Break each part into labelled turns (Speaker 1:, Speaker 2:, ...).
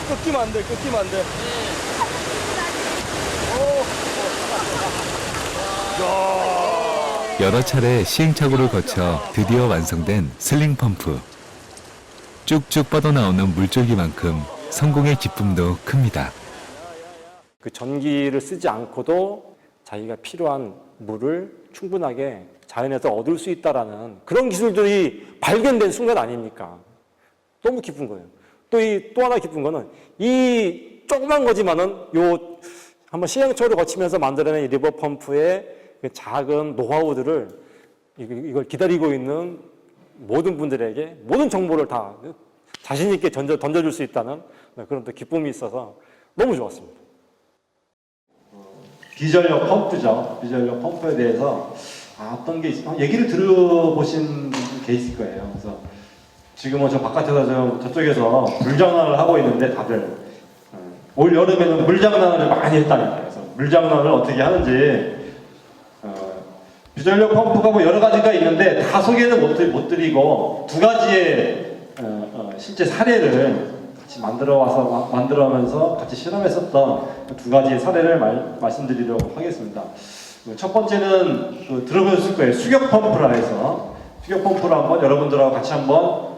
Speaker 1: 끊기면 안 돼, 끊기면 안 돼.
Speaker 2: 여러 차례 시행착오를 거쳐 드디어 완성된 슬링 펌프. 쭉쭉 뻗어나오는 물줄기만큼 성공의 기쁨도 큽니다.
Speaker 3: 그 전기를 쓰지 않고도 자기가 필요한 물을 충분하게 자연에서 얻을 수 있다라는 그런 기술들이 발견된 순간 아닙니까? 너무 기쁜 거예요. 또 하나 기쁜 거는 이 조그만 거지만은 한번 시행착오를 거치면서 만들어낸 이 리버 펌프의 그 작은 노하우들을 이걸 기다리고 있는 모든 분들에게 모든 정보를 다 자신 있게 던져줄 수 있다는 그런 또 기쁨이 있어서 너무 좋았습니다.
Speaker 4: 비전력 펌프죠. 비전력 펌프에 대해서 어떤 게 얘기를 들어보신 게 있을 거예요. 그래서 지금은 저 바깥에서 저쪽에서 물장난을 하고 있는데 다들 올 여름에는 물장난을 많이 했다니까요. 그래서 물장난을 어떻게 하는지 비전력 펌프가 뭐 여러 가지가 있는데 다 소개는 못 드리고 두 가지의 실제 사례를 같이 만들어가면서 같이 실험했었던 두 가지의 사례를 말씀드리려고 하겠습니다. 첫 번째는 들어보셨을 거예요. 수격 펌프라 해서 수격 펌프를 한번 여러분들하고 같이 한번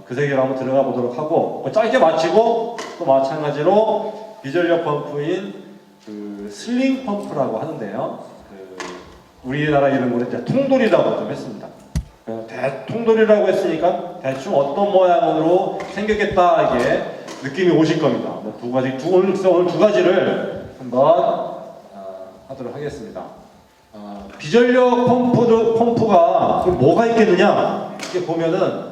Speaker 4: 그 세계로 한번 들어가 보도록 하고 짧게 마치고 또 마찬가지로 비전력 펌프인 그 슬링 펌프라고 하는데요. 우리나라 이름으로 이제 통돌이라고 좀 했습니다. 통돌이라고 했으니까 대충 어떤 모양으로 생겼겠다 이게 느낌이 오실 겁니다. 오늘 두 가지를 한번 하도록 하겠습니다. 비전력 펌프가 뭐가 있겠느냐? 이렇게 보면은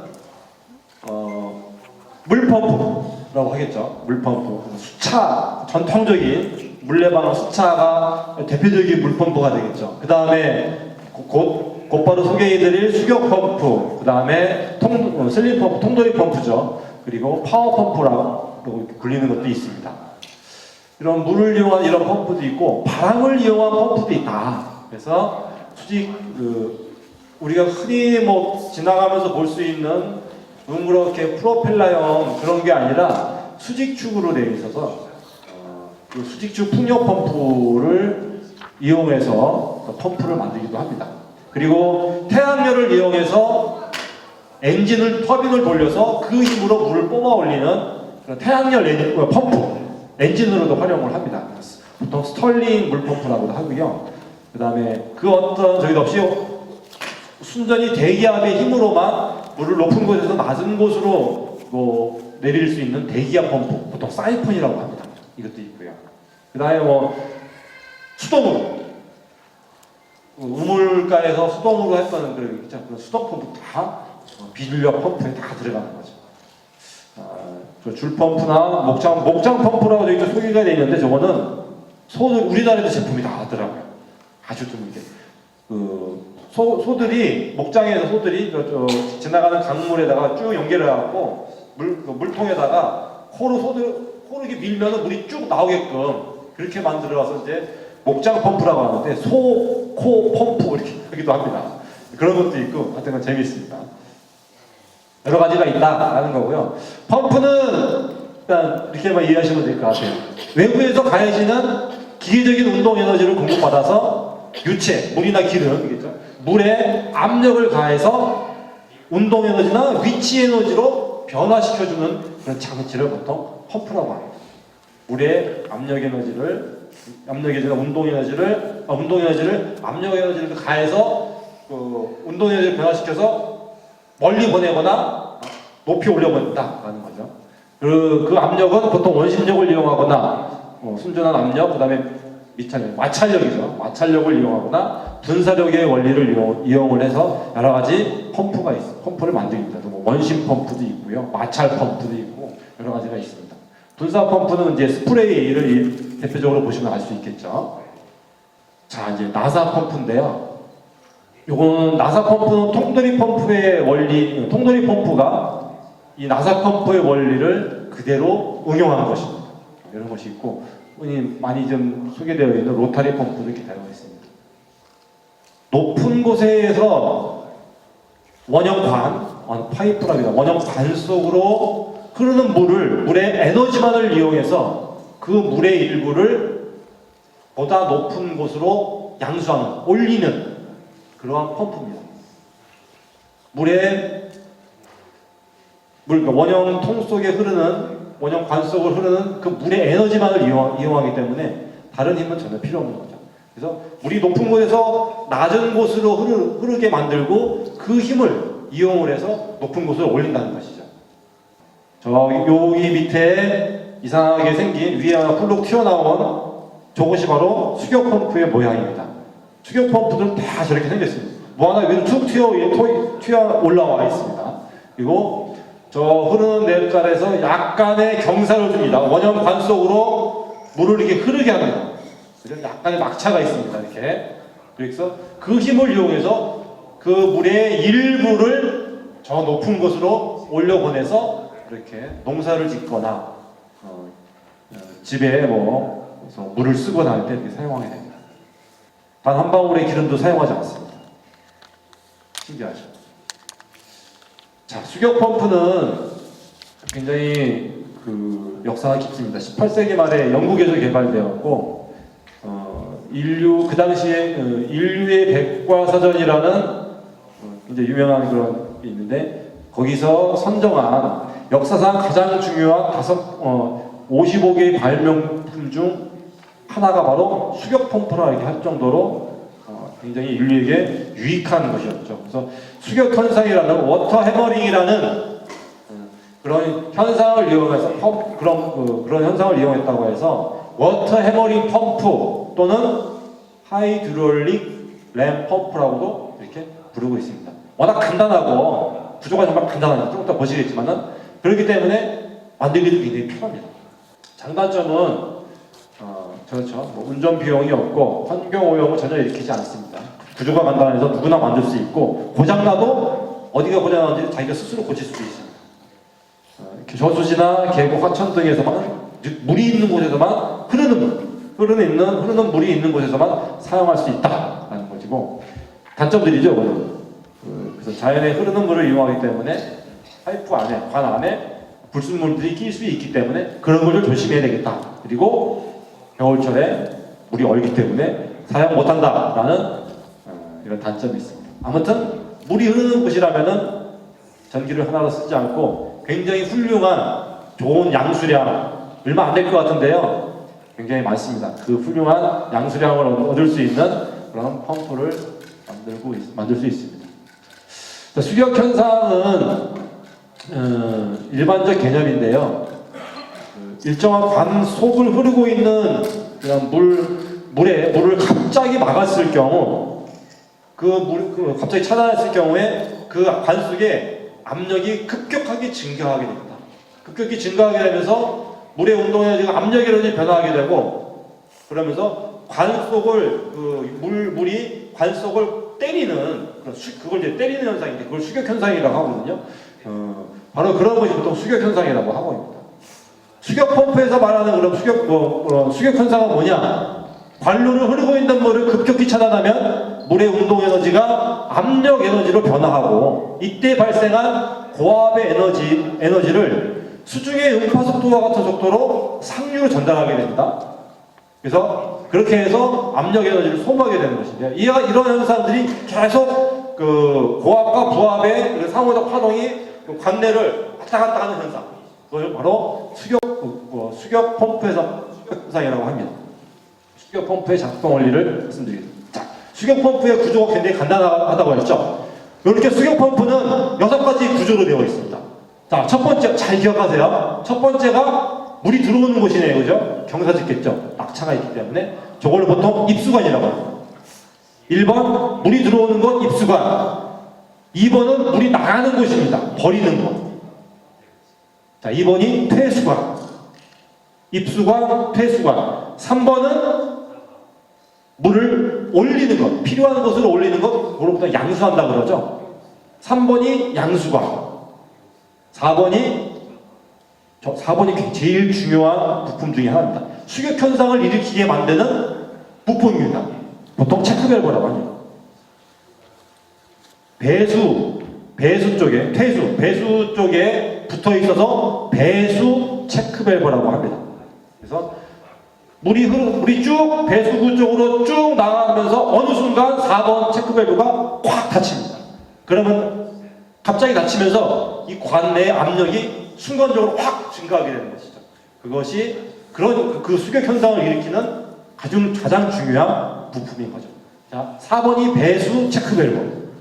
Speaker 4: 물펌프라고 하겠죠. 물펌프. 수차, 전통적인 물레방아 수차가 대표적인 물펌프가 되겠죠. 그 다음에 곧바로 소개해드릴 수격 펌프, 그 다음에 슬링 펌프, 통돌이 펌프죠. 그리고 파워 펌프라고 불리는 것도 있습니다. 이런 물을 이용한 이런 펌프도 있고 바람을 이용한 펌프도 있다. 그래서 우리가 흔히 지나가면서 볼 수 있는 둥그렇게 프로펠러형 그런 게 아니라 수직축으로 되어 있어서 그 수직축 풍력 펌프를 이용해서 펌프를 만들기도 합니다. 그리고 태양열을 이용해서 터빈을 돌려서 그 힘으로 물을 뽑아 올리는 태양열 펌프, 엔진으로도 활용을 합니다. 보통 스털링 물펌프라고도 하고요. 그 다음에 저희도 없이 순전히 대기압의 힘으로만 물을 높은 곳에서 낮은 곳으로 내릴 수 있는 대기압 펌프, 보통 사이폰이라고 합니다. 이것도 있고요. 그 다음에 수동으로 우물가에서 수동으로 했던 그런 수동 펌프 다 비전력 펌프에 다 들어가는 거죠. 줄 펌프나 목장 펌프라고 저기 소개가 되어 있는데 저거는 우리나라에도 제품이 다 하더라고요. 아주 좀 이렇게 목장에서 소들이 지나가는 강물에다가 쭉 연결해 갖고 물통에다가 코로 이렇게 밀면 물이 쭉 나오게끔 그렇게 만들어서 이제 목장 펌프라고 하는데 코 펌프 이렇게 하기도 합니다. 그런 것도 있고 하여튼 재미있습니다. 여러 가지가 있다라는 거고요. 펌프는 일단 이렇게만 이해하시면 될 것 같아요. 외부에서 가해지는 기계적인 운동 에너지를 공급받아서 유체, 물이나 기름이겠죠. 물에 압력을 가해서 운동 에너지나 위치 에너지로 변화시켜주는 그런 장치를 보통 펌프라고 합니다. 물에 압력 에너지를 운동 에너지를 압력 에너지를 가해서 운동 에너지를 변화시켜서 멀리 보내거나 높이 올려보낸다라는 거죠. 그 압력은 보통 원심력을 이용하거나 순전한 압력, 그 다음에 마찰력이죠. 마찰력을 이용하거나 분사력의 원리를 이용을 해서 여러 가지 펌프를 만듭니다. 원심 펌프도 있고요, 마찰 펌프도 있고 여러 가지가 있습니다. 분사 펌프는 이제 스프레이를 대표적으로 보시면 알 수 있겠죠. 자, 이제 나사 펌프인데요. 요거는 나사 펌프는 통돌이 펌프가 이 나사 펌프의 원리를 그대로 응용한 것입니다. 이런 것이 있고, 흔히 많이 좀 소개되어 있는 로타리 펌프도 이렇게 되어 있습니다. 높은 곳에서 원형관, 파이프라고 합니다. 원형 관 속으로 흐르는 물의 에너지만을 이용해서 그 물의 일부를 보다 높은 곳으로 양수하는, 올리는 그러한 펌프입니다. 원형 통 속에 흐르는, 원형 관 속을 흐르는 그 물의 에너지만을 이용하기 때문에 다른 힘은 전혀 필요 없는 거죠. 그래서 물이 높은 곳에서 낮은 곳으로 흐르게 만들고 그 힘을 이용을 해서 높은 곳으로 올린다는 것이죠. 여기 밑에 이상하게 생긴 위에 하나 뿔룩 튀어나온 저것이 바로 수격 펌프의 모양입니다. 수격 펌프들은 다 저렇게 생겼습니다. 뭐 하나 위로 툭 튀어 올라와 있습니다. 그리고 저 흐르는 냇가에서 약간의 경사를 줍니다. 원형 관 속으로 물을 이렇게 흐르게 합니다. 그래서 약간의 낙차가 있습니다. 이렇게. 그래서 그 힘을 이용해서 그 물의 일부를 저 높은 곳으로 올려보내서 이렇게 농사를 짓거나 집에 물을 쓰거나 할 때 이렇게 사용하게 됩니다. 단 한 방울의 기름도 사용하지 않습니다. 신기하죠? 자, 수격 펌프는 굉장히 역사가 깊습니다. 18세기 말에 영국에서 개발되었고, 그 당시에 인류의 백과사전이라는 굉장히 유명한 그런 게 있는데, 거기서 선정한 역사상 가장 중요한 55개의 발명품 중 하나가 바로 수격 펌프라 이렇게 할 정도로 굉장히 인류에게 유익한 것이었죠. 그래서 수격 현상이라는 워터 해머링이라는 그런 현상을 이용해서 그런 현상을 이용했다고 해서 워터 해머링 펌프 또는 하이드롤릭 램 펌프라고도 이렇게 부르고 있습니다. 워낙 간단하고 구조가 정말 간단하니까 좀 이따 보시겠지만은 그렇기 때문에 만들기도 굉장히 편합니다. 장단점은 그렇죠. 운전 비용이 없고 환경 오염을 전혀 일으키지 않습니다. 구조가 간단해서 누구나 만들 수 있고 고장나도 어디가 고장나는지 자기가 스스로 고칠 수도 있습니다. 저수지나 계곡, 하천 등에서만 물이 있는 곳에서만 흐르는 물이 있는 곳에서만 사용할 수 있다라는 것이고 단점들이죠. 그래서 자연에 흐르는 물을 이용하기 때문에 파이프 안에, 관 안에 불순물들이 낄 수 있기 때문에 그런 걸 좀 조심해야 되겠다. 그리고 겨울철에 물이 얼기 때문에 사용 못한다라는 이런 단점이 있습니다. 아무튼 물이 흐르는 곳이라면은 전기를 하나도 쓰지 않고 굉장히 훌륭한 좋은 양수량 얼마 안 될 것 같은데요. 굉장히 많습니다. 그 훌륭한 양수량을 얻을 수 있는 그런 펌프를 만들 수 있습니다. 자, 수격 현상은 일반적 개념인데요. 일정한 관 속을 흐르고 있는 그런 물을 갑자기 막았을 경우, 갑자기 차단했을 경우에 그 관 속에 압력이 급격하게 증가하게 됩니다. 급격히 증가하게 되면서 물의 운동 에너지가 압력 에너지 변화하게 되고, 그러면서 관 속을 물이 관 속을 때리는 그걸 이제 때리는 현상인데 그걸 수격 현상이라고 하거든요. 바로 그런 것이 보통 수격 현상이라고 하고 있습니다. 수격 펌프에서 말하는 그런 수격 현상은 뭐냐? 관로를 흐르고 있는 물을 급격히 차단하면 물의 운동 에너지가 압력 에너지로 변화하고 이때 발생한 고압의 에너지를 수중의 음파 속도와 같은 속도로 상류로 전달하게 됩니다. 그래서 그렇게 해서 압력 에너지를 소모하게 되는 것인데요. 이런 현상들이 계속 고압과 부압의 상호적 파동이 관내를 왔다 갔다 하는 현상. 그걸 바로 수격 펌프에서 현상이라고 합니다. 수격 펌프의 작동 원리를 말씀드리겠습니다. 자, 수격 펌프의 구조가 굉장히 간단하다고 했죠. 이렇게 수격 펌프는 6가지 구조로 되어 있습니다. 자, 첫 번째 잘 기억하세요. 첫 번째가 물이 들어오는 곳이네요, 그죠? 경사 짓겠죠. 낙차가 있기 때문에 저걸 보통 입수관이라고 합니다. 1번 물이 들어오는 곳 입수관. 2번은 물이 나가는 곳입니다. 버리는 곳. 자, 2번이 퇴수관. 입수관, 퇴수관. 3번은 물을 올리는 것. 필요한 곳으로 올리는 것. 그로부터 양수한다고 그러죠. 3번이 양수관. 4번이 제일 중요한 부품 중에 하나입니다. 수격 현상을 일으키게 만드는 부품입니다. 보통 체크밸브라고 합니다. 배수, 배수 쪽에, 배수 쪽에 붙어 있어서 배수 체크밸브라고 합니다. 그래서 물이 쭉 배수구 쪽으로 쭉 나가면서 어느 순간 4번 체크밸브가 꽉 닫힙니다. 그러면 갑자기 닫히면서 이 관 내의 압력이 순간적으로 확 증가하게 되는 것이죠. 그것이 그 수격 현상을 일으키는 가장 중요한 부품인 거죠. 자, 4번이 배수 체크밸브.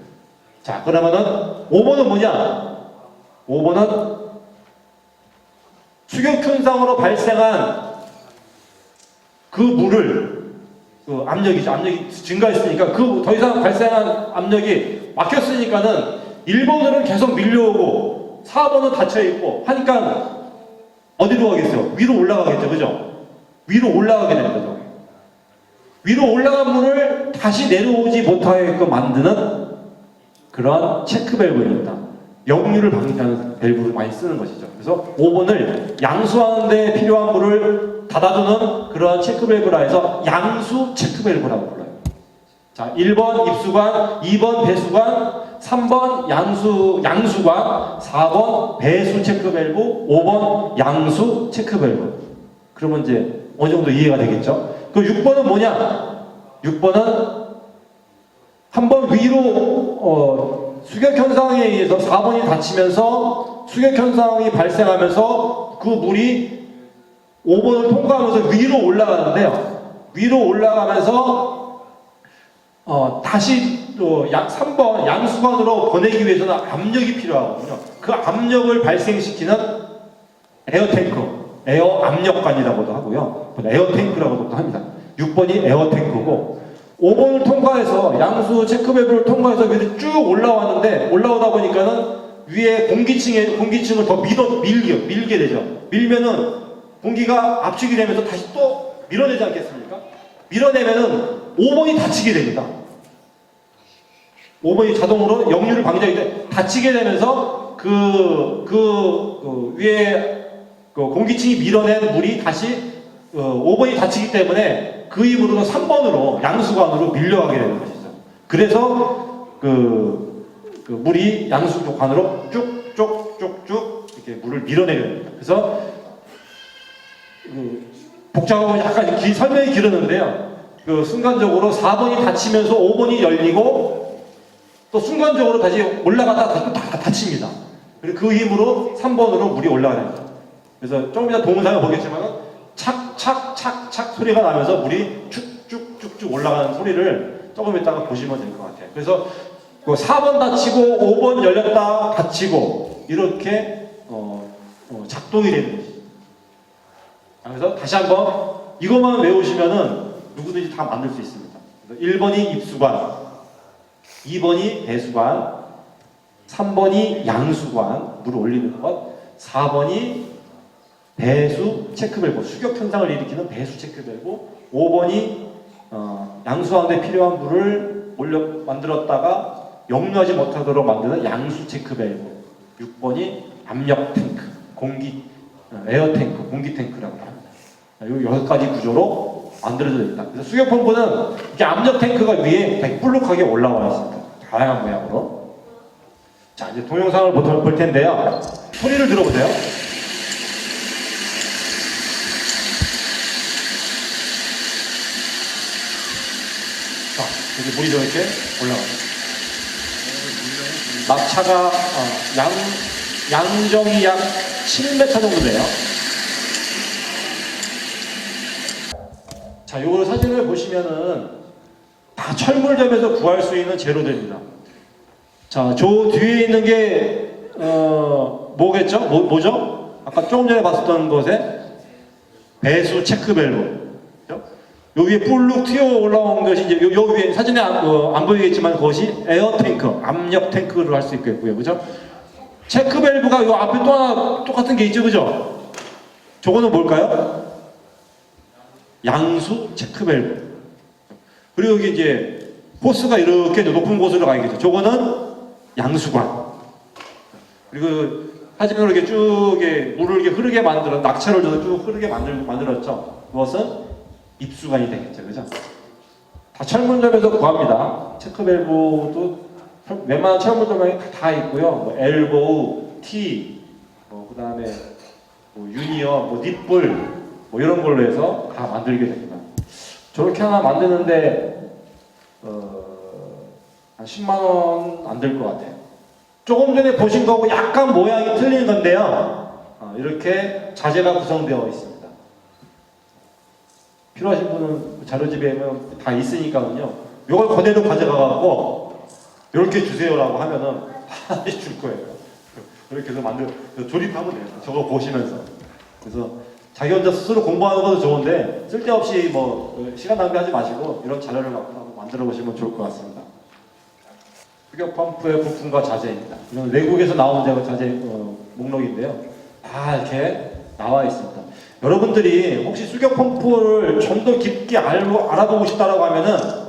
Speaker 4: 자, 그러면은 5번은 뭐냐? 5번은 수격 현상으로 발생한 그 물을, 압력이 증가했으니까 더 이상 발생한 압력이 막혔으니까는 1번으로는 계속 밀려오고 4번은 닫혀있고 하니까 어디로 가겠어요? 위로 올라가겠죠. 그죠? 위로 올라가게 되는 거죠. 위로 올라간 물을 다시 내려오지 못하게끔 만드는 그런 체크밸브입니다. 역류를 방지하는 밸브를 많이 쓰는 것이죠. 그래서 5번을 양수하는 데 필요한 물을 닫아두는 그런 체크밸브라 해서 양수 체크밸브라고 불러요. 자, 1번 입수관, 2번 배수관, 3번 양수관, 4번 배수 체크밸브, 5번 양수 체크밸브. 그러면 이제 어느 정도 이해가 되겠죠? 그 6번은 뭐냐? 6번은 한번 위로 수격 현상에 의해서 4번이 닫히면서 수격 현상이 발생하면서 그 물이 5번을 통과하면서 위로 올라가는데요. 위로 올라가면서 다시 또 3번 양수관으로 보내기 위해서는 압력이 필요하거든요. 그 압력을 발생시키는 에어탱크, 에어 압력관이라고도 하고요. 에어탱크라고도 합니다. 6번이 에어탱크고 5번을 통과해서 양수 체크밸브를 통과해서 위로 쭉 올라왔는데 올라오다 보니까는 위에 공기층을 더 밀게 되죠. 밀면은 공기가 압축이 되면서 다시 또 밀어내지 않겠습니까? 밀어내면은 5번이 닫히게 됩니다. 5번이 자동으로 역류를 방지하기 때문에 닫히게 되면서 위에 공기층이 밀어낸 물이 다시 5번이 닫히기 때문에 그 힘으로는 3번으로 양수관으로 밀려가게 되는 것이죠. 그래서 물이 양수관으로 쭉쭉쭉쭉 이렇게 물을 밀어내게 됩니다. 그래서 복잡하고 약간 설명이 길었는데요. 순간적으로 4번이 닫히면서 5번이 열리고 또 순간적으로 다시 올라갔다가 다시 닫힙니다. 그리고 그 힘으로 3번으로 물이 올라갑니다. 그래서 조금 이따 동영상을 보겠지만은 착착착착 소리가 나면서 물이 쭉쭉쭉쭉 올라가는 소리를 조금 이따가 보시면 될 것 같아요. 그래서 4번 닫히고 5번 열렸다 닫히고 이렇게 작동이 되는 것이죠. 그래서 다시 한번 이것만 외우시면은 누구든지 다 만들 수 있습니다. 1번이 입수관, 2번이 배수관, 3번이 양수관, 물을 올리는 것, 4번이 배수 체크밸브, 수격 현상을 일으키는 배수 체크밸브, 5번이 양수하는 데 필요한 물을 만들었다가 역류하지 못하도록 만드는 양수 체크밸브, 6번이 압력 탱크, 에어 탱크, 공기 탱크라고 합니다. 이 6가지 구조로 만들어져 있다. 그래서 수격 펌프는 이렇게 압력 탱크가 위에 되게 볼록하게 올라와 있습니다. 다양한 모양으로. 자, 이제 동영상을 볼 텐데요. 소리를 들어보세요. 자, 여기 물이 이렇게 올라갑니다. 낙차가 양정이 약 7m 정도 돼요. 자, 요 사진을 보시면은 다 철물점에서 구할 수 있는 재료들입니다. 자, 저 뒤에 있는 게 뭐겠죠? 뭐죠? 아까 조금 전에 봤었던 것에 배수 체크밸브. 요 위에 볼록 튀어 올라온 것이 이제 요 위에 사진에 안 보이겠지만 그것이 에어 탱크, 압력 탱크를 할 수 있겠고요. 그죠? 체크밸브가 요 앞에 또 하나 똑같은 게 있죠. 그죠? 저거는 뭘까요? 양수 체크밸브. 그리고 여기 이제 호스가 이렇게 높은 곳으로 가겠죠. 저거는 양수관. 그리고 사진으로 이렇게 쭉 물을 이렇게 흐르게 만들어 낙차를 줘서 쭉 흐르게 만들었죠. 그것은 입수관이 되겠죠. 그죠? 다 철물점에서 구합니다. 체크밸브도 웬만한 철물 조명이 다 있고요. 뭐 엘보우, T, 그 다음에 뭐 유니어, 뭐 닛불, 뭐 이런 걸로 해서 다 만들게 됩니다. 저렇게 하나 만드는데 한 10만 원 안 들 것 같아요. 조금 전에 보신 거하고 약간 모양이 틀린 건데요. 이렇게 자재가 구성되어 있습니다. 필요하신 분은 자료집에 다 있으니까요. 이걸 그대로 가져가갖고 이렇게 주세요라고 하면은 다 줄 거예요. 그렇게 해서 조립하면 돼요. 저거 보시면서. 그래서 자기 혼자 스스로 공부하는 것도 좋은데 쓸데없이 뭐 시간 낭비하지 마시고 이런 자료를 갖고 만들어 보시면 좋을 것 같습니다. 수격 펌프의 부품과 자재입니다. 이건 외국에서 나온 자재 목록인데요. 다 이렇게 나와 있습니다. 여러분들이 혹시 수격 펌프를 좀 더 깊게 알아보고 싶다라고 하면은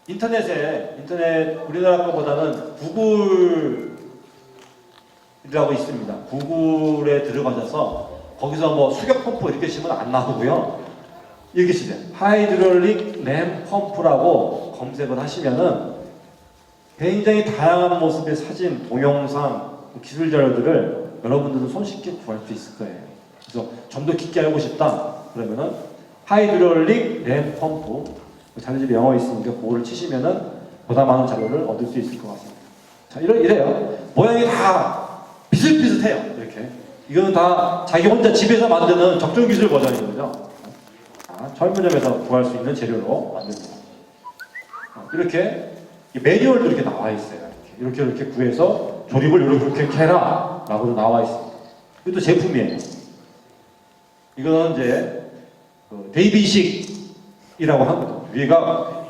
Speaker 4: 인터넷 우리나라 거보다는 구글이라고 있습니다. 구글에 들어가셔서 거기서 뭐 수격 펌프 이렇게 치면 안 나오고요. 이렇게 치세요. 하이드롤릭 램 펌프라고 검색을 하시면은 굉장히 다양한 모습의 사진, 동영상, 기술 자료들을 여러분들은 손쉽게 구할 수 있을 거예요. 그래서 좀 더 깊게 알고 싶다 그러면은 하이드롤릭 램 펌프 자료집에 영어 있으니까 그거를 치시면은 보다 많은 자료를 얻을 수 있을 것 같습니다. 자, 이래요. 모양이 다 비슷비슷해요. 이렇게. 이거는 다 자기 혼자 집에서 만드는 적정 기술 버전인 거죠. 철물점에서 구할 수 있는 재료로 만듭니다. 이렇게 매뉴얼도 이렇게 나와 있어요. 이렇게 구해서 조립을 이렇게 해라 라고도 나와 있습니다. 이것도 제품이에요. 이거는 이제 데이비식이라고 합니다. 위에가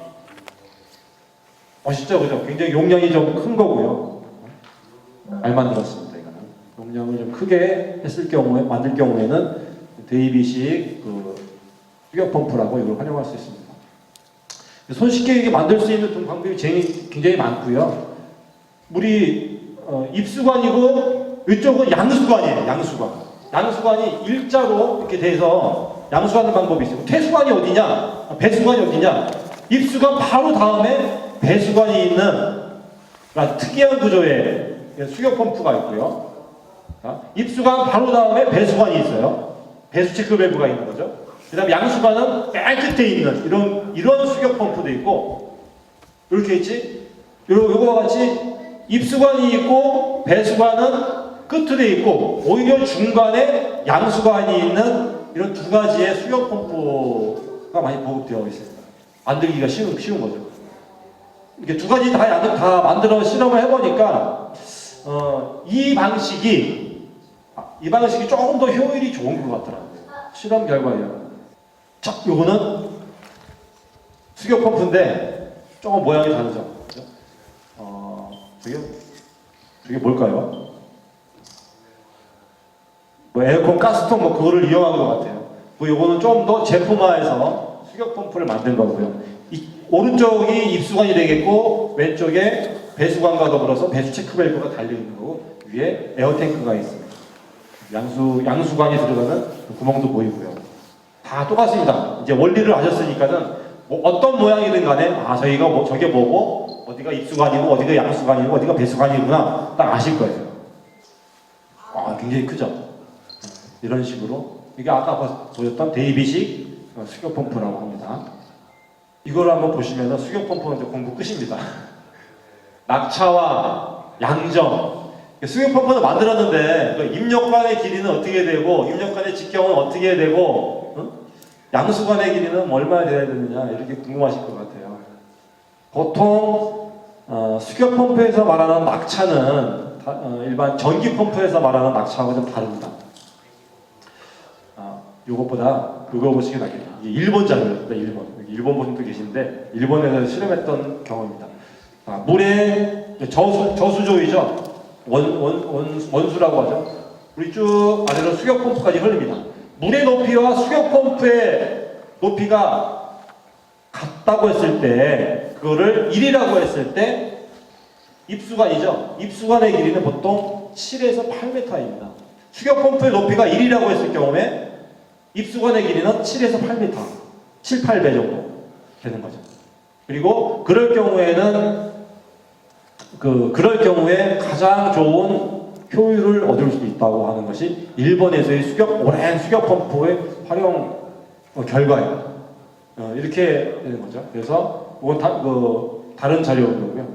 Speaker 4: 멋있죠, 그죠? 굉장히 용량이 좀 큰 거고요. 잘 만들었습니다. 이거는 용량을 좀 크게 만들 경우에는 데이비식 수격 펌프라고 이걸 활용할 수 있습니다. 손쉽게 이게 만들 수 있는 방법이 굉장히 많고요. 물이 입수관이고 이쪽은 양수관이에요. 양수관이 일자로 이렇게 돼서 양수하는 방법이 있어요. 태수관이 어디냐? 배수관이 어디냐? 입수관 바로 다음에 배수관이 있는 특이한 구조의 수격 펌프가 있고요. 입수관 바로 다음에 배수관이 있어요. 배수 체크 밸브가 있는 거죠. 그 다음에 양수관은 맨 끝에 있는 이런 수격 펌프도 있고, 이렇게 있지? 요거와 같이 입수관이 있고, 배수관은 끝에 있고, 오히려 중간에 양수관이 있는 이런 두 가지의 수격 펌프가 많이 보급되어 있습니다. 만들기가 쉬운 거죠. 이렇게 두 가지 다 만들어 실험을 해보니까, 이 방식이 조금 더 효율이 좋은 것 같더라고요. 실험 결과예요. 자, 요거는 수격 펌프인데 조금 모양이 다르죠. 그죠? 저게 뭘까요? 뭐 에어컨 가스통 그거를 이용한 것 같아요. 요거는 좀 더 제품화해서 수격 펌프를 만든 거고요. 오른쪽이 입수관이 되겠고 왼쪽에 배수관과 더불어서 배수 체크 밸브가 달려 있는 거고 위에 에어탱크가 있습니다. 양수관이 들어가는 구멍도 보이고요. 다 똑같습니다. 이제 원리를 아셨으니까는 어떤 모양이든 간에 저게 뭐고 어디가 입수관이고 어디가 양수관이고 어디가 배수관이구나 딱 아실 거예요. 굉장히 크죠. 이런 식으로 이게 아까 보였던 데이비식 수격 펌프라고 합니다. 이걸 한번 보시면 수격 펌프는 이제 공부 끝입니다. 낙차와 양정. 수격 펌프는 만들었는데 입력관의 길이는 어떻게 되고 입력관의 직경은 어떻게 되고 양수관의 길이는 얼마나 돼야 되느냐 이렇게 궁금하실 것 같아요. 보통 수격 펌프에서 말하는 낙차는 일반 전기 펌프에서 말하는 낙차하고 좀 다릅니다. 이것보다 그거 보시기 낫겠다. 이게 일본 자료입니다. 일본 분도 계신데 일본에서 실험했던 경험입니다. 물에 저수조이죠. 원수라고 하죠. 우리 쭉 아래로 수격 펌프까지 흐릅니다. 물의 높이와 수격 펌프의 높이가 같다고 했을 때 그거를 1이라고 했을 때 입수관이죠. 입수관의 길이는 보통 7에서 8m입니다. 수격 펌프의 높이가 1이라고 했을 경우에 입수관의 길이는 7에서 8m, 7, 8배 정도 되는 거죠. 그리고 그럴 경우에 가장 좋은 효율을 얻을 수 있다고 하는 것이 일본에서의 오랜 수격 펌프의 활용 결과예요. 이렇게 되는 거죠. 그래서 다른 자료고요.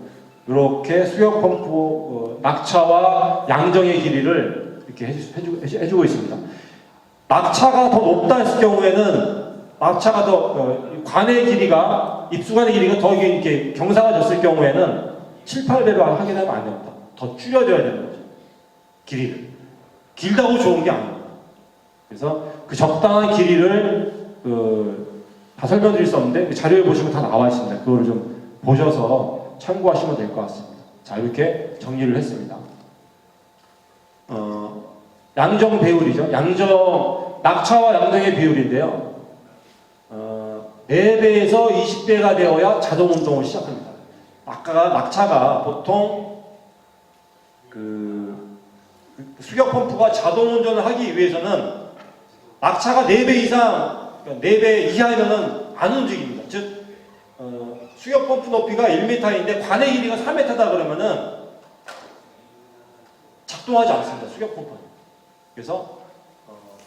Speaker 4: 이렇게 수격 펌프 낙차와 양정의 길이를 이렇게 해주고 있습니다. 낙차가 더 높다 했을 경우에는 낙차가 더 관의 길이가 입수관의 길이가 더 이렇게 경사가 졌을 경우에는 7, 8배로 하게 되면 안 됩니다. 더 줄여줘야 되는 거죠. 길이를. 길다고 좋은 게 아닙니다. 그래서 그 적당한 길이를 다 설명드릴 수 없는데 그 자료에 보시면 다 나와 있습니다. 그거를 좀 보셔서 참고하시면 될 것 같습니다. 자, 이렇게 정리를 했습니다. 양정 배율이죠. 낙차와 양정의 비율인데요. 4배에서 20배가 되어야 자동 운동을 시작합니다. 아까 낙차가 보통 수격 펌프가 자동 운전을 하기 위해서는 낙차가 4배 이상, 4배 이하이면은 안 움직입니다. 즉, 수격 펌프 높이가 1m인데 관의 길이가 4m다 그러면은 작동하지 않습니다. 수격 펌프는. 그래서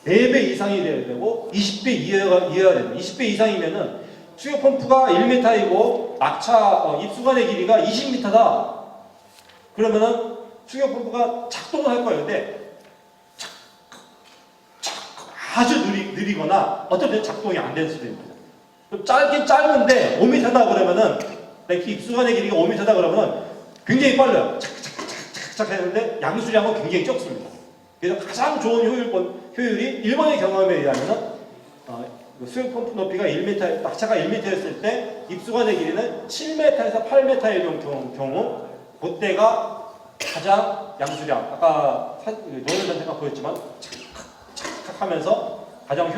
Speaker 4: 4배 이상이 돼야 되고 20배 이하가 됩니다. 20배 이상이면은 수격 펌프가 1m이고 낙차 입수관의 길이가 20m다. 그러면은 수격 펌프가 작동을 할 거예요. 근데 아주 느리거나 어떤 때는 작동이 안 될 수도 있습니다. 짧긴 짧은데 5m다 그러면은 입수관의 길이가 5m다 그러면은 굉장히 빨라요. 착착착착착 하는데 양수량은 굉장히 적습니다. 그래서 가장 좋은 효율이 일본의 경험에 의하면은 수격 펌프 높이가 1m, 낙차가 1m였을 때 입수관의 길이는 7m에서 8m의 경우 그때가 가장 양수량, 아까 노래전 생각 보였지만 착착착 하면서 가장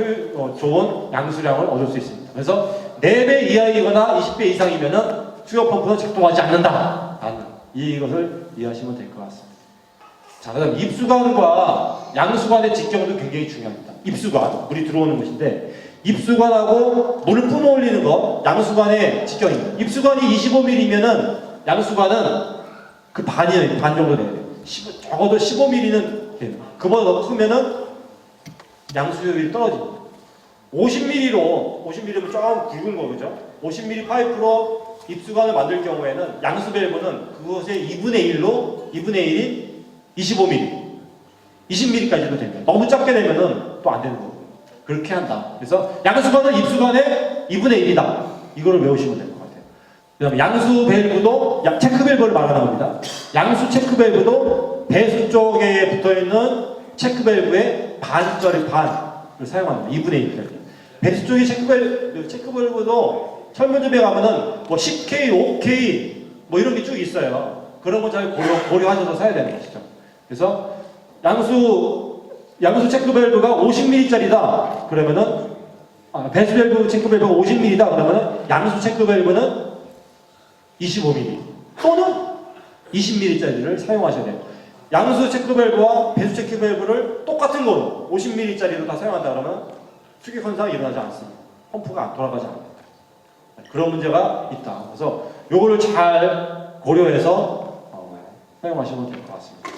Speaker 4: 좋은 양수량을 얻을 수 있습니다. 그래서 4배 이하이거나 20배 이상이면은 수격 펌프는 작동하지 않는다. 이것을 이해하시면 될 것 같습니다. 자, 그다음 입수관과 양수관의 직경도 굉장히 중요합니다. 입수관, 물이 들어오는 곳인데 입수관하고 물을 뿜어올리는 것, 양수관의 직경입니다. 입수관이 25mm면은 양수관은 그 반이에요. 반 정도 돼야 돼요. 적어도 15mm는 돼요. 그보다 더 크면은 양수효율이 떨어집니다. 50mm면 조금 굵은 거죠. 50mm 파이프로 입수관을 만들 경우에는 양수 밸브는 그것의 2분의 1인 25mm, 20mm까지도 됩니다. 너무 작게 되면은 또 안 되는 거고. 그렇게 한다. 그래서 양수관은 입수관의 2분의 1이다. 이거를 외우시면 될 것 같아요. 그 다음에 양수 밸브도 체크 밸브를 말하는 겁니다. 양수 체크 밸브도 배수 쪽에 붙어있는 체크 밸브의 반을 사용합니다. 2분의 1까지. 배수 쪽의 체크 밸브도 설문집에 가면은 뭐 10K, 5K 뭐 이런 게 쭉 있어요. 그런 거 잘 고려하셔서 사야 되는 것이죠. 그래서 양수 체크 밸브가 50mm짜리다. 그러면은 배수 밸브 체크 밸브가 50mm다. 그러면은 양수 체크 밸브는 25mm 또는 20mm짜리를 사용하셔야 돼요. 양수 체크 밸브와 배수 체크 밸브를 똑같은 거로 50mm짜리로 다 사용한다 그러면 수격 현상이 일어나지 않습니다. 펌프가 안 돌아가지 않습니다. 그런 문제가 있다. 그래서 요거를 잘 고려해서 사용하시면 될 것 같습니다.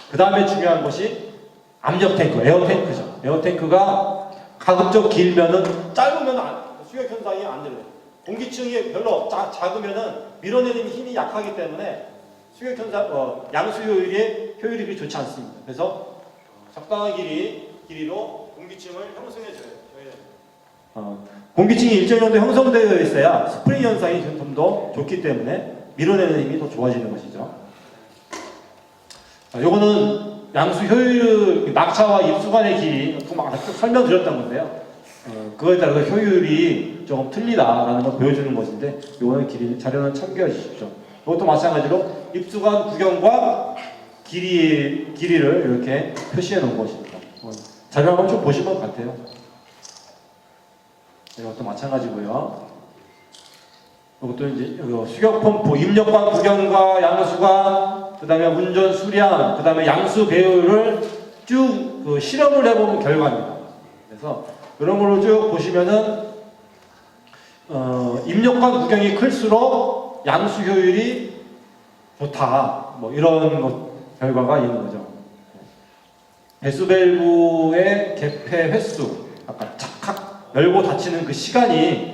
Speaker 4: 그 다음에 중요한 것이 압력 탱크, 에어 탱크죠. 에어 탱크가 가급적 길면은 짧으면 수격 현상이 안 들어요. 공기층이 별로 작으면은 밀어내는 힘이 약하기 때문에 수격 현상, 양수 효율이 좋지 않습니다. 그래서 적당한 길이로 공기층을 형성해줘야 돼요. 공기층이 일정 정도 형성되어 있어야 스프링 현상이 좀 더 좋기 때문에 밀어내는 힘이 더 좋아지는 것이죠. 요거는 양수 효율, 낙차와 입수관의 길이 설명드렸던 건데요. 그거에 따라서 효율이 조금 틀리다라는 걸 보여주는 것인데 요거는 자료는 참고해 주십시오. 이것도 마찬가지로 입수관 구경과 길이를 이렇게 표시해 놓은 것입니다. 자료 한번 좀 보시면 같아요. 이것도 마찬가지고요. 이것도 이제 수격 펌프, 입력관 구경과 양수관, 그 다음에 운전 수량, 그 다음에 양수 배율을 쭉 실험을 해보는 결과입니다. 그래서 이런 걸로 쭉 보시면은 입력관 구경이 클수록 양수 효율이 좋다. 뭐 이런 결과가 있는 거죠. 배수밸브의 개폐 횟수, 아까 착착 열고 닫히는 그 시간이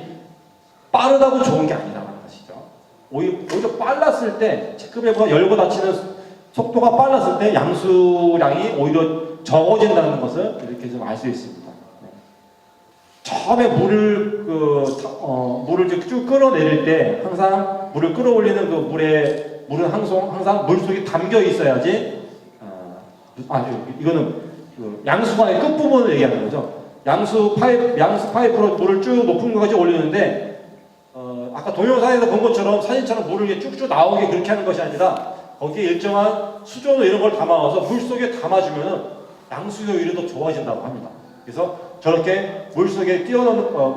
Speaker 4: 빠르다고 좋은 게 아니라는 것이죠. 오히려 빨랐을 때, 체크밸브가 열고 닫히는 속도가 빨랐을 때 양수량이 오히려 적어진다는 것을 이렇게 좀 알 수 있습니다. 처음에 물을 쭉 끌어내릴 때 항상 물을 끌어올리는 그 물은 항상 물 속에 담겨 있어야지. 이거는 그 양수관의 끝 부분을 얘기하는 거죠. 양수 파이프로 물을 쭉 높은 것까지 올리는데 아까 동영상에서 본 것처럼 사진처럼 물을 쭉쭉 나오게 그렇게 하는 것이 아니라 거기에 일정한 수조나 이런 걸 담아와서 물 속에 담아주면 양수 효율이 더 좋아진다고 합니다. 그래서 저렇게 물 속에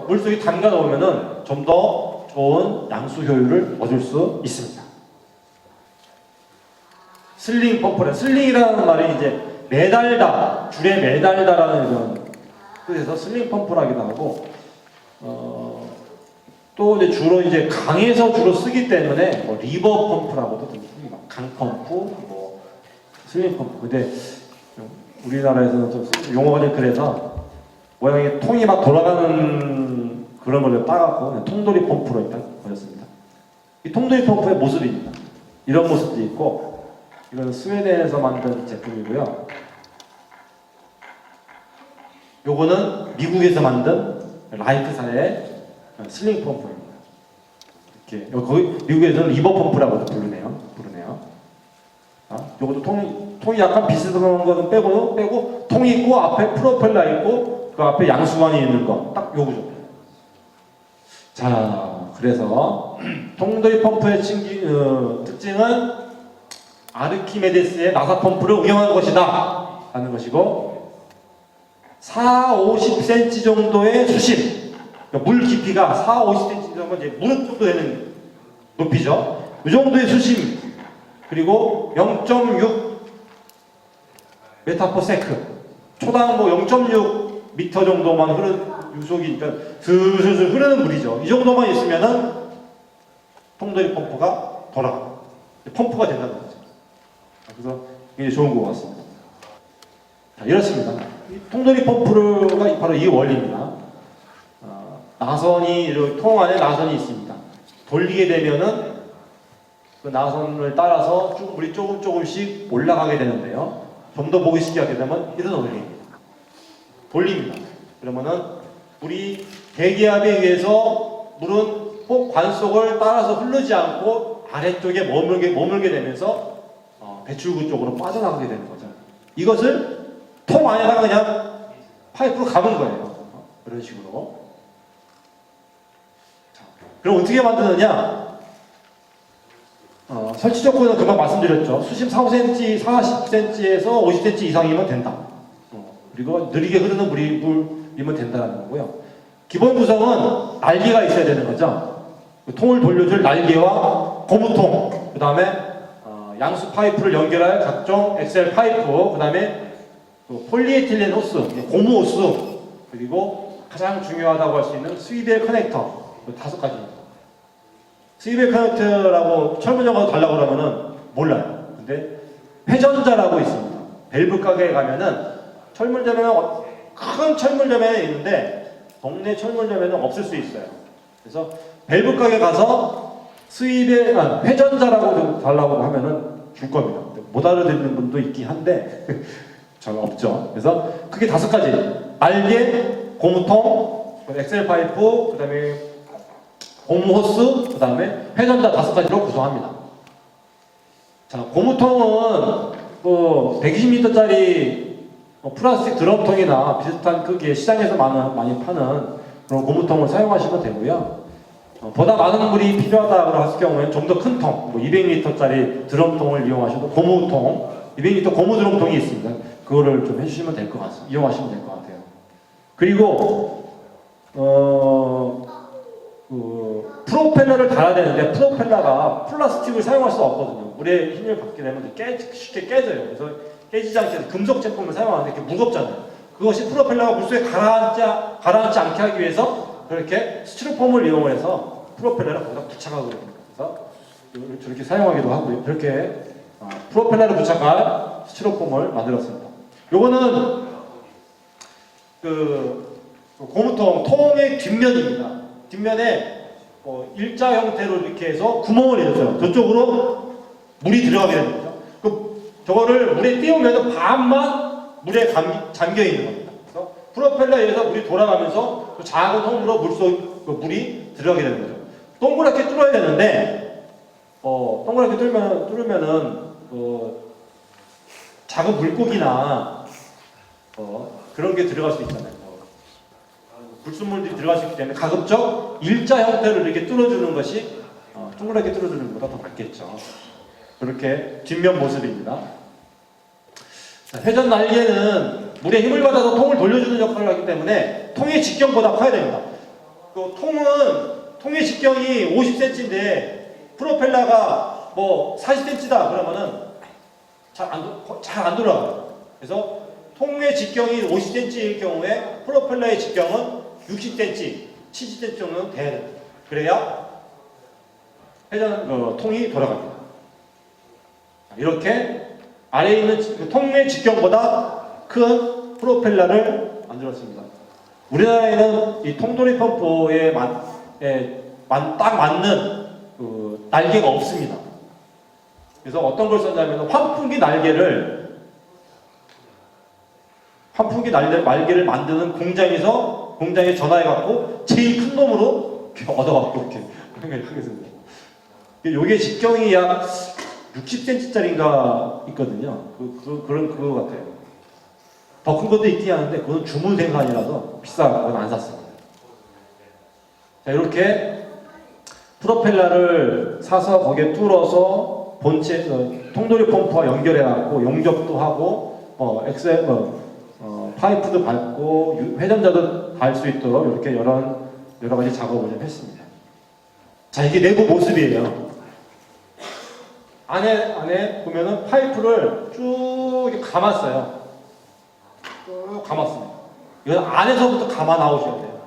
Speaker 4: 물 속에 담가 놓으면은 좀 더 좋은 양수 효율을 얻을 수 있습니다. 슬링 펌프는 슬링이라는 말이 이제 매달다, 줄에 매달다라는 이런 뜻에서 슬링 펌프라기도 하고, 또 이제 주로 이제 강에서 주로 쓰기 때문에 뭐 리버 펌프라고도 듭니다. 강 펌프, 뭐 슬링 펌프. 근데 우리나라에서는 좀 용어가 좀 그래서 모양이 통이 막 돌아가는 그런 걸 따갖고 통돌이 펌프로 일단 보였습니다. 이 통돌이 펌프의 모습입니다. 이런 모습도 있고. 이건 스웨덴에서 만든 제품이고요. 요거는 미국에서 만든 라이프사의 슬링 펌프입니다. 이렇게 거기 미국에서는 리버 펌프라고도 부르네요. 요것도 통이 약간 비슷한 거는 빼고 통이 있고 앞에 프로펠러 있고 그 앞에 양수관이 있는 거 딱 요거죠. 자, 그래서 통돌이 펌프의 특징은 아르키메데스의 나사 펌프를 응용한 것이다 하는 것이고, 40-50cm 정도의 수심, 그러니까 물 깊이가 40-50cm 정도 이제 무릎 정도 되는 높이죠. 이 정도의 수심, 그리고 0.6 메타퍼세크, 초당 뭐 0.6 미터 정도만 흐르는 유속이니까 슬슬 흐르는 물이죠. 이 정도만 있으면은 통돌이 펌프가 돌아가, 펌프가 된다는 거죠. 그래서 굉장히 좋은 것 같습니다. 자, 이렇습니다. 통돌이 펌프가 바로 이 원리입니다. 나선이, 통 안에 나선이 있습니다. 돌리게 되면은 그 나선을 따라서 쭉 물이 조금씩 올라가게 되는데요. 좀 더 보기 쉽게 하게 되면 이런 원리입니다. 돌립니다. 그러면은 물이 대기압에 의해서 물은 꼭 관속을 따라서 흐르지 않고 아래쪽에 머물게 되면서 배출구 쪽으로 빠져나가게 되는 거죠. 이것을 통 안에다가 그냥 파이프로 감은 거예요. 이런 식으로. 자, 그럼 어떻게 만드느냐? 설치 조건은 금방 말씀드렸죠. 수심 40cm, 40cm에서 50cm 이상이면 된다. 그리고 느리게 흐르는 물이면 된다는 거고요. 기본 구성은 날개가 있어야 되는 거죠. 통을 돌려줄 날개와 고무통, 그 다음에 양수 파이프를 연결할 각종 엑셀 파이프, 그 다음에 폴리에틸렌 호스, 고무 호스, 그리고 가장 중요하다고 할 수 있는 스위벨 커넥터, 5가지입니다. 스위벨 커넥터라고 철문영어로 달라고 그러면은 몰라요. 근데 회전자라고 있습니다. 밸브 가게에 가면은 큰 철물점에 있는데 동네 철물점에는 없을 수 있어요. 그래서 밸브 가게 가서 회전자라고 달라고 하면은 줄 겁니다. 못 알아듣는 분도 있긴 한데 잘 없죠. 그래서 그게 5가지: 날개, 고무통, 엑셀 파이프, 그 다음에 고무 호스, 그 다음에 회전자 5가지로 구성합니다. 자, 고무통은 120리터짜리 플라스틱 드럼통이나 비슷한 크기의 시장에서 많이 파는 그런 고무통을 사용하시면 되고요. 보다 많은 물이 필요하다고 했을 경우에는 좀 더 큰 통, 200리터짜리 드럼통을 이용하셔도, 고무통, 200리터 고무 드럼통이 있습니다. 그거를 좀 해주시면 될 것 같습니다. 이용하시면 될 것 같아요. 그리고 프로펠러를 달아야 되는데 프로펠러가 플라스틱을 사용할 수 없거든요. 물에 힘을 받게 되면 쉽게 깨져요. 그래서 깨지지 않게 해서 금속 제품을 사용하는데 이렇게 무겁잖아요. 그것이 프로펠러가 물속에 가라앉지 않게 하기 위해서 그렇게 스티로폼을 이용해서 프로펠러를 거기다 부착하고 있습니다. 그래서 저렇게 사용하기도 하고요. 이렇게 프로펠러를 부착할 스티로폼을 만들었습니다. 요거는 그 고무통 통의 뒷면입니다. 뒷면에 일자 형태로 이렇게 해서 구멍을 내줬어요. 저쪽으로 물이 들어가게 됩니다. 저거를 물에 띄우면 반만 물에 잠겨 있는 겁니다. 그래서 프로펠러에 의해서 물이 돌아가면서 그 작은 통으로 물이 들어가게 되는 거죠. 동그랗게 뚫어야 되는데 동그랗게 뚫으면은 작은 물고기나 그런 게 들어갈 수 있잖아요. 불순물들이 들어갈 수 있기 때문에 가급적 일자 형태로 이렇게 뚫어주는 것이 동그랗게 뚫어주는 것보다 더 낫겠죠. 이렇게 뒷면 모습입니다. 회전 날개는 물에 힘을 받아서 통을 돌려주는 역할을 하기 때문에 통의 직경보다 커야 됩니다. 통의 직경이 50cm인데 프로펠러가 뭐 40cm다 그러면은 잘 안 돌아가요. 그래서 통의 직경이 50cm일 경우에 프로펠러의 직경은 60cm, 70cm 정도는 돼야 됩니다. 그래야 통이 돌아갑니다. 이렇게 아래에 있는 통의 직경보다 큰 프로펠러를 만들었습니다. 우리나라에는 이 통돌이 펌프에 딱 맞는 날개가 없습니다. 그래서 어떤 걸 썼냐면 환풍기 날개를 만드는 공장에 전화해갖고 제일 큰 놈으로 얻어갖고 이렇게 하겠습니다. 이게 직경이 약 60cm짜리인가 있거든요. 그거 같아요. 더 큰 것도 있긴 하는데 그건 주문 생산이라서 비싸서 안 샀습니다. 자, 이렇게 프로펠러를 사서 거기에 뚫어서 본체 통돌이 펌프와 연결해갖고 용접도 하고 파이프도 밟고 회전자도 달 수 있도록 이렇게 여러 가지 작업을 좀 했습니다. 자, 이게 내부 모습이에요. 안에 보면은 파이프를 쭉 이렇게 감았어요. 쭉 감았습니다. 이건 안에서부터 감아 나오셔야 돼요.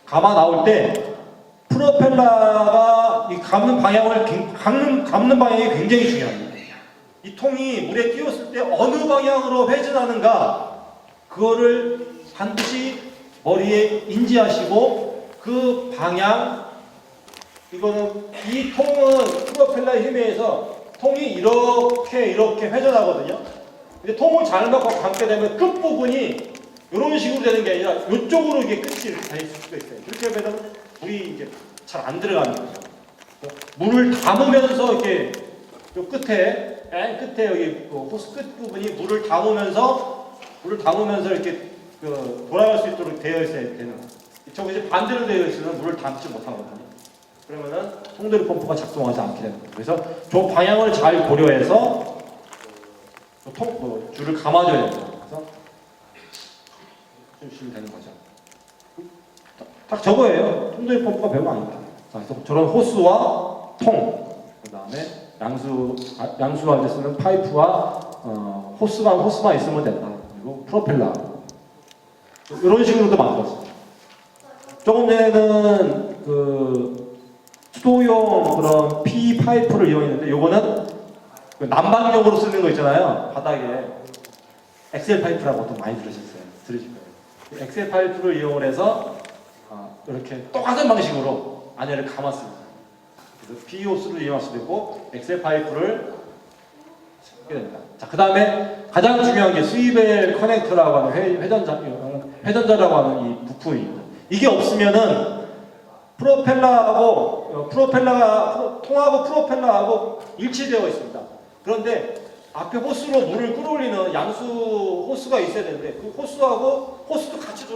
Speaker 4: 감아 나올 때 프로펠러가 이 감는 방향이 굉장히 중요합니다. 이 통이 물에 띄웠을 때 어느 방향으로 회전하는가 그거를 반드시 머리에 인지하시고 그 방향 이거는 이 통은 프로펠러의 힘에 의해서 통이 이렇게 회전하거든요. 근데 통을 잘못 감게 되면 끝부분이 이런 식으로 되는 게 아니라 이쪽으로 이게 끝이 이렇게 다 있을 수가 있어요. 그렇게 되면 물이 이제 잘 안 들어가는 거죠. 물을 담으면서 이렇게 요 끝에 여기 호스 끝 부분이 물을 담으면서 이렇게 돌아갈 수 있도록 되어 있어야 되는. 저거 이제 반대로 되어 있으면 물을 담지 못하거든요. 그러면은 통돌이 펌프가 작동하지 않게 되는 거예요. 그래서 저 방향을 잘 고려해서 줄을 감아줘야 됩니다. 그래서 주시면 되는 거죠. 딱 저거예요. 통돌이 펌프가 별거 아닙니다. 그래서 저런 호스와 통, 그 다음에 양수할 때 쓰는 파이프와 호스만 있으면 된다. 그리고 프로펠러 이런 식으로도 만들었어요. 조금 전에는 수도용 그런 PE 파이프를 이용했는데 요거는 난방용으로 쓰는 거 있잖아요. 바닥에 엑셀 파이프라고 또 많이 들으실 거예요. 엑셀 파이프를 이용을 해서 이렇게 똑같은 방식으로 안에를 감았습니다. 그래서 PE 호스를 이용할 수도 있고 엑셀 파이프를 쓰게 됩니다. 자, 그 다음에 가장 중요한 게 스위벨 커넥터라고 하는 회전자라고 하는 이 부품입니다. 이게 없으면은 통하고 프로펠러하고 일치되어 있습니다. 그런데 앞에 호스로 물을 끌어올리는 양수 호스가 있어야 되는데 그 호스도 같이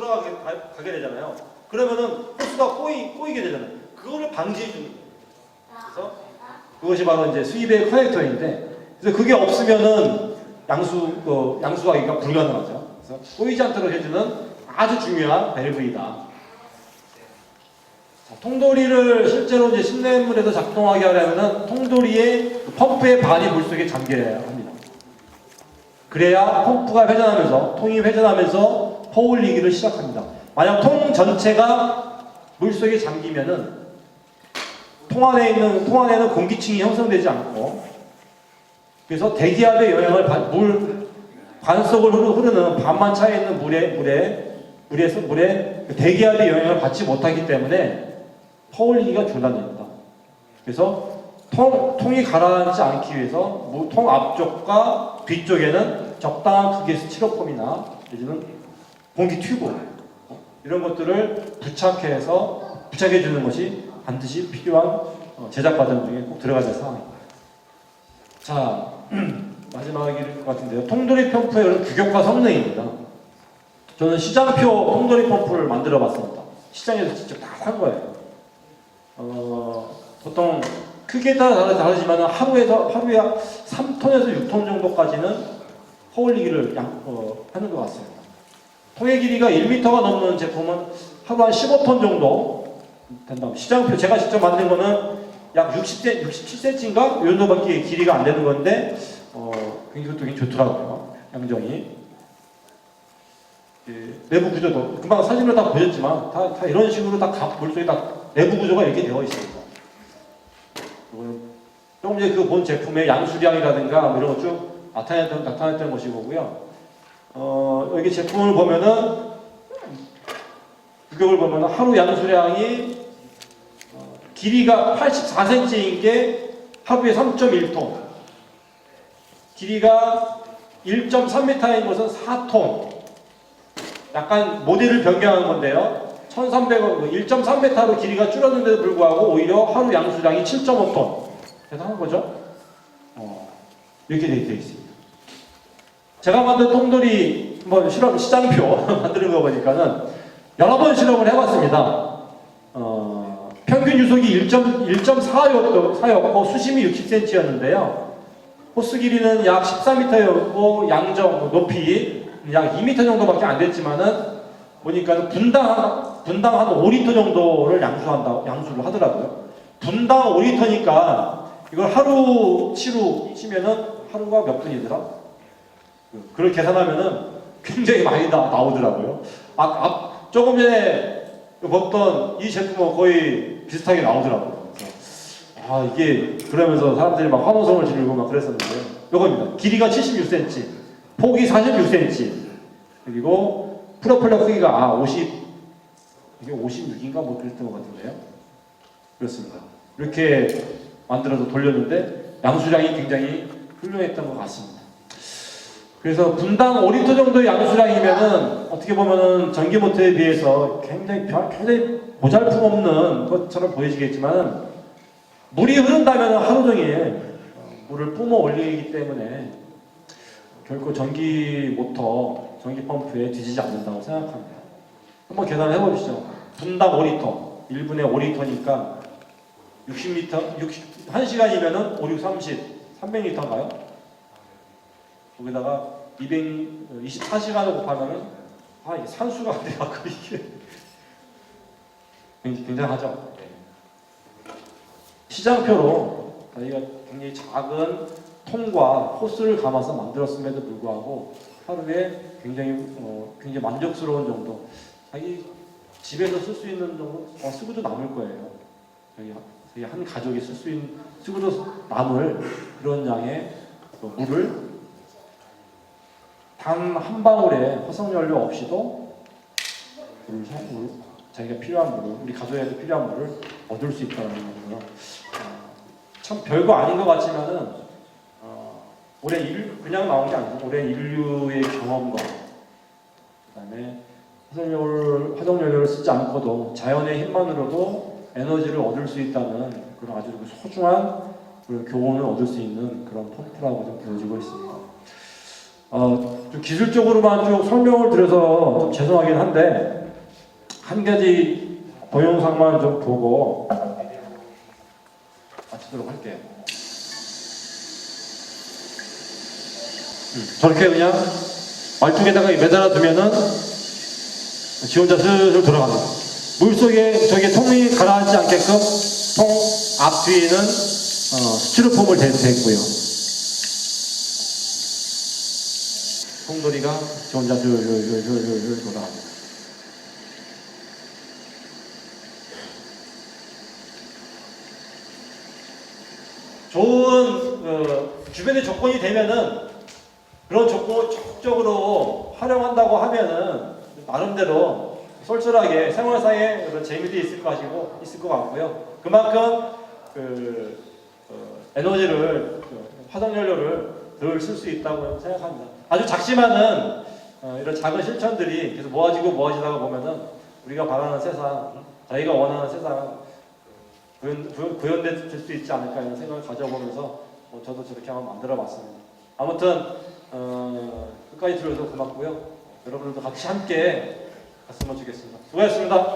Speaker 4: 가게 되잖아요. 그러면은 호스가 꼬이게 되잖아요. 그거를 방지해 주는 거예요. 그래서 그것이 바로 이제 스위벨 커넥터인데, 그래서 그게 없으면은 양수하기가 불가능하죠. 그래서 꼬이지 않도록 해주는 아주 중요한 밸브이다. 통돌이를 실제로 이제 실내물에서 작동하게 하려면은 통돌이의 펌프의 반이 물속에 잠겨야 합니다. 그래야 펌프가 회전하면서 통이 회전하면서 퍼올리기를 시작합니다. 만약 통 전체가 물속에 잠기면은 통 안에는 공기층이 형성되지 않고, 그래서 대기압의 영향을 관 속으로 흐르는 반만 차에 있는 물에 대기압의 영향을 받지 못하기 때문에 퍼올리기가 중단됩니다. 그래서 통이 가라앉지 않기 위해서 통 앞쪽과 뒤쪽에는 적당한 크기의 스티로폼이나 내지는 공기 튜브 이런 것들을 부착해 주는 것이 반드시 필요한 제작 과정 중에 꼭 들어가야 될 사항입니다. 자, 마지막일 것 같은데요. 통돌이 펌프의 그런 규격과 성능입니다. 저는 시장표 통돌이 펌프를 만들어 봤습니다. 시장에서 직접 다 산 거예요. 보통 크기에 따라 다르지만 하루에 3톤에서 6톤 정도까지는 퍼올리기를 하는 것 같습니다. 통의 길이가 1m가 넘는 제품은 하루 한 15톤 정도 된다. 시장표 제가 직접 만든 거는 약 67cm인가? 이 정도밖에 길이가 안 되는 건데 굉장히 좋더라고요. 양정이. 내부 구조도 금방 사진으로 다 보셨지만 다 이런 식으로 다 물속에 다 내부 구조가 이렇게 되어 있습니다. 조금 전에 그 본 제품의 양수량이라든가 뭐 이런 것 쭉 나타냈던 것이고요. 여기 제품을 보면은 규격을 보면은 하루 양수량이 길이가 84cm인 게 하루에 3.1톤, 길이가 1.3m인 것은 4톤. 약간 모델을 변경한 건데요. 1.3m로 길이가 줄었는데도 불구하고 오히려 하루 양수량이 7.5톤. 대단한 거죠? 이렇게 되어 있습니다. 제가 만든 통돌이 시장표 만드는 거 보니까는 여러 번 실험을 해봤습니다. 평균 유속이 1.4였고 수심이 60cm였는데요. 호스 길이는 약 14m였고 양정 높이 약 2m 정도밖에 안 됐지만은 보니까 분당 한 5리터 정도를 양수를 하더라고요. 분당 5리터니까 이걸 하루치로 치면은 하루가 몇 분이더라? 그걸 계산하면은 굉장히 많이 나오더라고요. 조금 전에 먹던 이 제품은 거의 비슷하게 나오더라고요. 그래서 이게 그러면서 사람들이 막 환호성을 지르고 막 그랬었는데요. 요겁니다. 길이가 76cm, 폭이 46cm, 그리고 프로펠러 크기가 이게 56인가 뭐 그랬던 것 같은데요. 그렇습니다. 이렇게 만들어서 돌렸는데 양수량이 굉장히 훌륭했던 것 같습니다. 그래서 분당 5리터 정도의 양수량이면은 어떻게 보면은 전기 모터에 비해서 굉장히 보잘품 없는 것처럼 보이시겠지만 물이 흐른다면 하루 종일 물을 뿜어 올리기 때문에 결코 전기 모터, 전기 펌프에 뒤지지 않는다고 생각합니다. 한번 계산해 보시죠. 분당 5리터, 1분에 5리터니까 1시간이면은 5, 6, 30, 300리터인가요? 거기다가 24시간을 곱하면은 이게 산수가 돼갖고 이게 굉장하죠. 시장표로 저희가 굉장히 작은 통과 호스를 감아서 만들었음에도 불구하고 하루에 굉장히 만족스러운 정도, 자기 집에서 쓸 수 있는 정도 쓰고도 남을 거예요. 저희 한 가족이 쓸 수 있는 쓰고도 남을 그런 양의 물을 단 한 방울의 화석연료 없이도 자기가 필요한 물을, 우리 가족에도 필요한 물을 얻을 수 있다는 거고요. 참 별거 아닌 것 같지만은 그냥 나온 게 아니고 올해 인류의 경험과 그다음에 화석연료를 쓰지 않고도 자연의 힘만으로도 에너지를 얻을 수 있다는 그런 아주 소중한 그런 교훈을 얻을 수 있는 그런 펌프라고 좀 보여지고 있습니다. 좀 기술적으로만 쭉 설명을 드려서 좀 죄송하긴 한데 한 가지 동영상만 좀 보고 마치도록 할게요. 저렇게 그냥 말뚝에다가 매달아 두면은 지 혼자 슬슬 돌아갑니다. 물속에 저게 통이 가라앉지 않게끔 통 앞뒤에는 스티로폼을 댔고요. 통돌이가 지 혼자 돌아갑니다. 좋은 주변의 조건이 되면은 그런 조건 적극적으로 활용한다고 하면은 나름대로 쏠쏠하게 생활상의 그런 재미도 있을 것 같고요. 그만큼 에너지를 화석연료를 덜 쓸 수 있다고 생각합니다. 아주 작지만은 이런 작은 실천들이 계속 모아지다가 보면은 우리가 바라는 세상, 자기가 원하는 세상 구현될 수 있지 않을까 이런 생각을 가져보면서 저도 저렇게 한번 만들어봤습니다. 아무튼 끝까지 들어줘서 고맙고요. 여러분들도 같이 함께 갔으면 좋겠습니다. 수고하셨습니다.